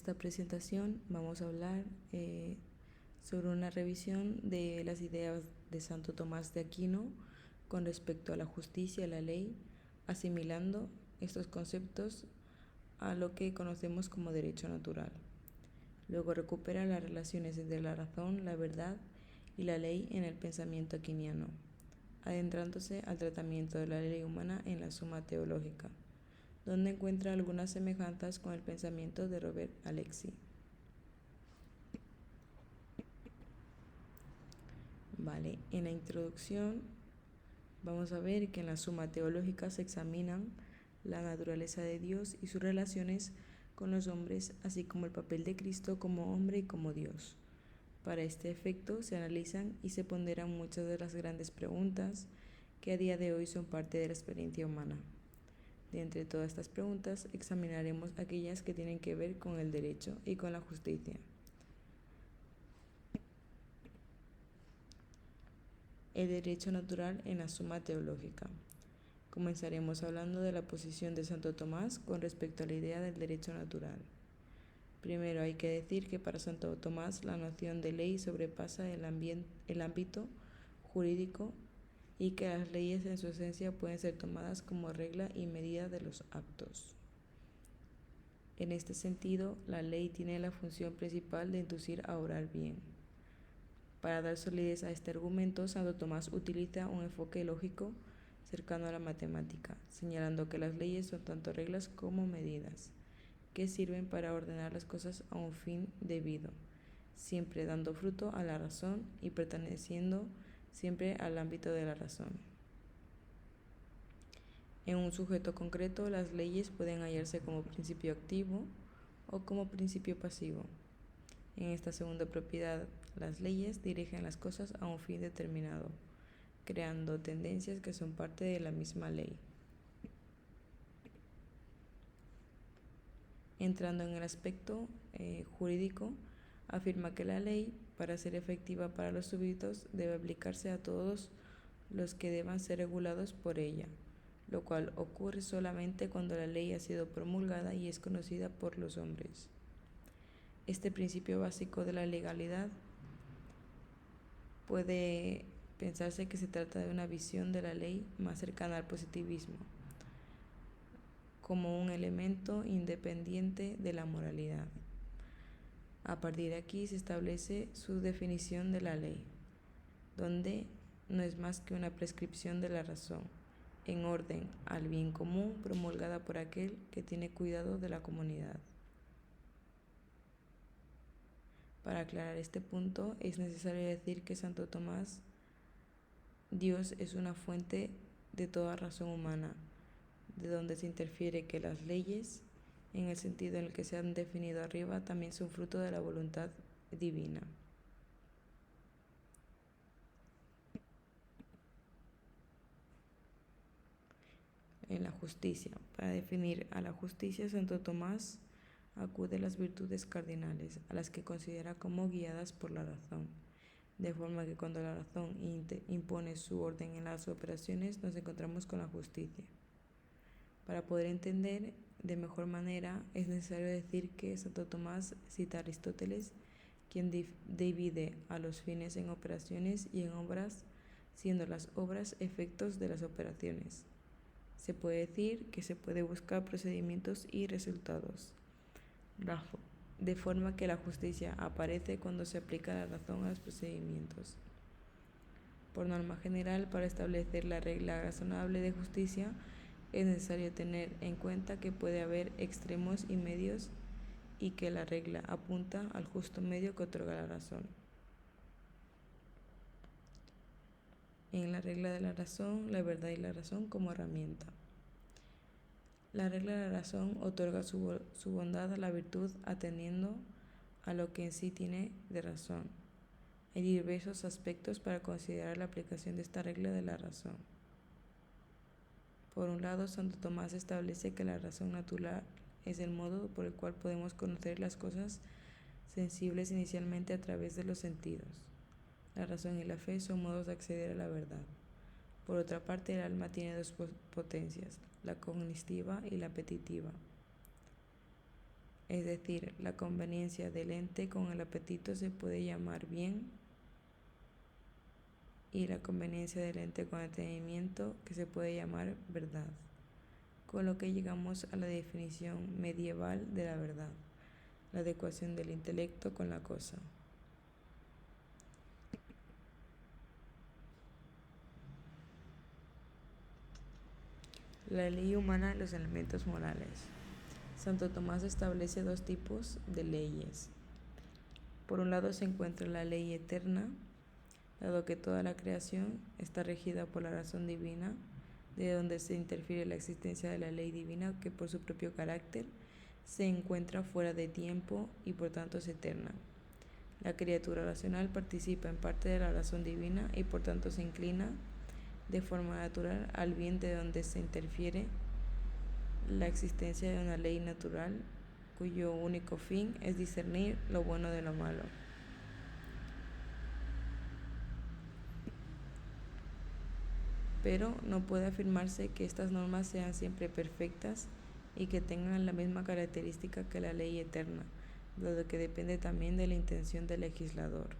esta presentación vamos a hablar sobre una revisión de las ideas de Santo Tomás de Aquino con respecto a la justicia y la ley, asimilando estos conceptos a lo que conocemos como derecho natural. Luego recupera las relaciones entre la razón, la verdad y la ley en el pensamiento aquiniano, adentrándose al tratamiento de la ley humana en la Suma Teológica, donde encuentra algunas semejanzas con el pensamiento de Robert Alexy. En la introducción vamos a ver que en la Suma Teológica se examinan la naturaleza de Dios y sus relaciones con los hombres, así como el papel de Cristo como hombre y como Dios. Para este efecto se analizan y se ponderan muchas de las grandes preguntas que a día de hoy son parte de la experiencia humana. De entre todas estas preguntas examinaremos aquellas que tienen que ver con el derecho y con la justicia. El derecho natural en la Suma Teológica. Comenzaremos hablando de la posición de Santo Tomás con respecto a la idea del derecho natural. Primero hay que decir que para Santo Tomás la noción de ley sobrepasa el ámbito jurídico y que las leyes en su esencia pueden ser tomadas como regla y medida de los actos. En este sentido, la ley tiene la función principal de inducir a obrar bien. Para dar solidez a este argumento, Santo Tomás utiliza un enfoque lógico cercano a la matemática, señalando que las leyes son tanto reglas como medidas, que sirven para ordenar las cosas a un fin debido, siempre dando fruto a la razón y perteneciendo siempre al ámbito de la razón. En un sujeto concreto, las leyes pueden hallarse como principio activo o como principio pasivo. En esta segunda propiedad, las leyes dirigen las cosas a un fin determinado, creando tendencias que son parte de la misma ley. Entrando en el aspecto jurídico, afirma que la ley, para ser efectiva para los súbditos, debe aplicarse a todos los que deban ser regulados por ella, lo cual ocurre solamente cuando la ley ha sido promulgada y es conocida por los hombres. Este principio básico de la legalidad puede pensarse que se trata de una visión de la ley más cercana al positivismo, como un elemento independiente de la moralidad. A partir de aquí se establece su definición de la ley, donde no es más que una prescripción de la razón, en orden al bien común promulgada por aquel que tiene cuidado de la comunidad. Para aclarar este punto, es necesario decir que Santo Tomás, Dios es una fuente de toda razón humana, de donde se interfiere que las leyes, en el sentido en el que se han definido arriba, también son fruto de la voluntad divina. En la justicia. Para definir a la justicia, Santo Tomás acude a las virtudes cardinales, a las que considera como guiadas por la razón, de forma que cuando la razón impone su orden en las operaciones, nos encontramos con la justicia. Para poder entender de mejor manera, es necesario decir que Santo Tomás cita a Aristóteles, quien divide a los fines en operaciones y en obras, siendo las obras efectos de las operaciones. Se puede decir que se puede buscar procedimientos y resultados, de forma que la justicia aparece cuando se aplica la razón a los procedimientos. Por norma general, para establecer la regla razonable de justicia, es necesario tener en cuenta que puede haber extremos y medios y que la regla apunta al justo medio que otorga la razón. En la regla de la razón, la verdad y la razón como herramienta. La regla de la razón otorga su bondad a la virtud atendiendo a lo que en sí tiene de razón. Hay diversos aspectos para considerar la aplicación de esta regla de la razón. Por un lado, Santo Tomás establece que la razón natural es el modo por el cual podemos conocer las cosas sensibles inicialmente a través de los sentidos. La razón y la fe son modos de acceder a la verdad. Por otra parte, el alma tiene dos potencias, la cognitiva y la apetitiva. es decir, la conveniencia del ente con el apetito se puede llamar bien y la conveniencia del ente con el entendimiento que se puede llamar verdad, con lo que llegamos a la definición medieval de la verdad, la adecuación del intelecto con la cosa. La ley humana y los elementos morales. Santo Tomás establece dos tipos de leyes. Por un lado se encuentra la ley eterna, dado que toda la creación está regida por la razón divina, de donde se interfiere la existencia de la ley divina que por su propio carácter se encuentra fuera de tiempo y por tanto es eterna. La criatura racional participa en parte de la razón divina y por tanto se inclina de forma natural al bien de donde se interfiere la existencia de una ley natural cuyo único fin es discernir lo bueno de lo malo. Pero no puede afirmarse que estas normas sean siempre perfectas y que tengan la misma característica que la ley eterna, dado que depende también de la intención del legislador.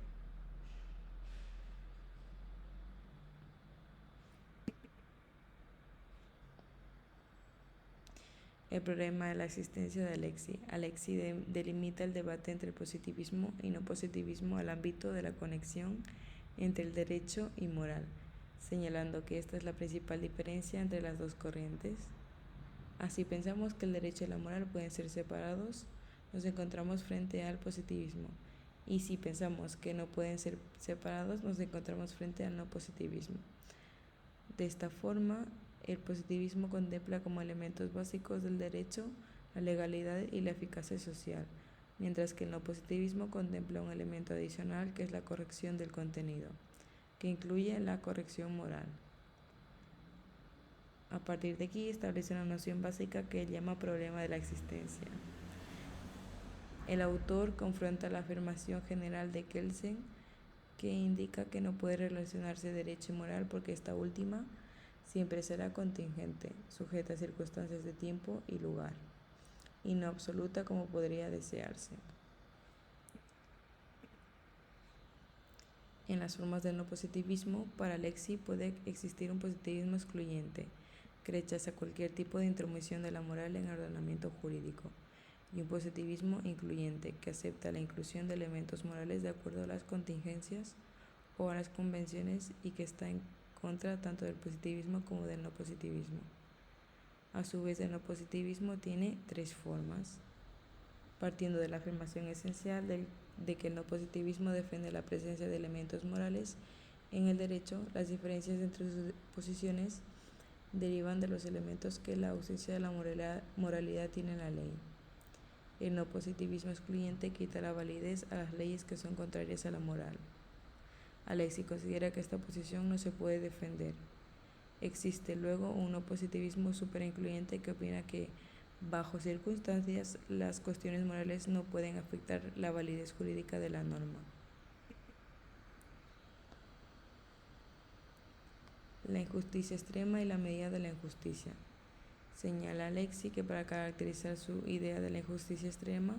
El problema de la existencia de Alexis. Alexis delimita el debate entre positivismo y no positivismo al ámbito de la conexión entre el derecho y moral, señalando que esta es la principal diferencia entre las dos corrientes. Así pensamos que el derecho y la moral pueden ser separados, nos encontramos frente al positivismo, y si pensamos que no pueden ser separados, nos encontramos frente al no positivismo. De esta forma, el positivismo contempla como elementos básicos del derecho la legalidad y la eficacia social, mientras que el no positivismo contempla un elemento adicional que es la corrección del contenido, que incluye la corrección moral. A partir de aquí establece una noción básica que él llama problema de la existencia. El autor confronta la afirmación general de Kelsen, que indica que no puede relacionarse derecho y moral porque esta última siempre será contingente, sujeta a circunstancias de tiempo y lugar, y no absoluta como podría desearse. En las formas del no positivismo, para Alexis puede existir un positivismo excluyente, que rechaza cualquier tipo de intromisión de la moral en el ordenamiento jurídico, y un positivismo incluyente, que acepta la inclusión de elementos morales de acuerdo a las contingencias o a las convenciones y que está en contra tanto del positivismo como del no positivismo. A su vez, el no positivismo tiene tres formas, partiendo de la afirmación esencial de que el no positivismo defiende la presencia de elementos morales en el derecho. Las diferencias entre sus posiciones derivan de los elementos que la ausencia de la moralidad tiene en la ley. El no positivismo excluyente quita la validez a las leyes que son contrarias a la moral. Alexis considera que esta posición no se puede defender. Existe luego un no positivismo superincluyente que opina que, bajo circunstancias, las cuestiones morales no pueden afectar la validez jurídica de la norma. La injusticia extrema y la medida de la injusticia. Señala Alexis que para caracterizar su idea de la injusticia extrema,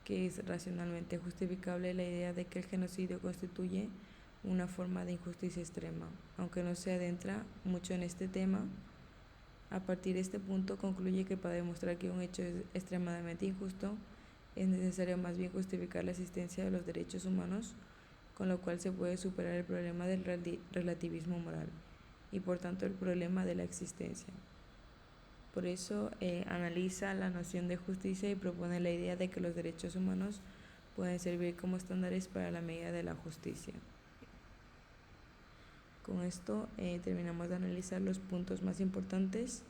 que es racionalmente justificable la idea de que el genocidio constituye una forma de injusticia extrema. Aunque no se adentra mucho en este tema, a partir de este punto concluye que para demostrar que un hecho es extremadamente injusto, es necesario más bien justificar la existencia de los derechos humanos, con lo cual se puede superar el problema del relativismo moral y por tanto el problema de la existencia. Por eso analiza la noción de justicia y propone la idea de que los derechos humanos pueden servir como estándares para la medida de la justicia. Con esto terminamos de analizar los puntos más importantes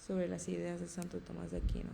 sobre las ideas de Santo Tomás de Aquino.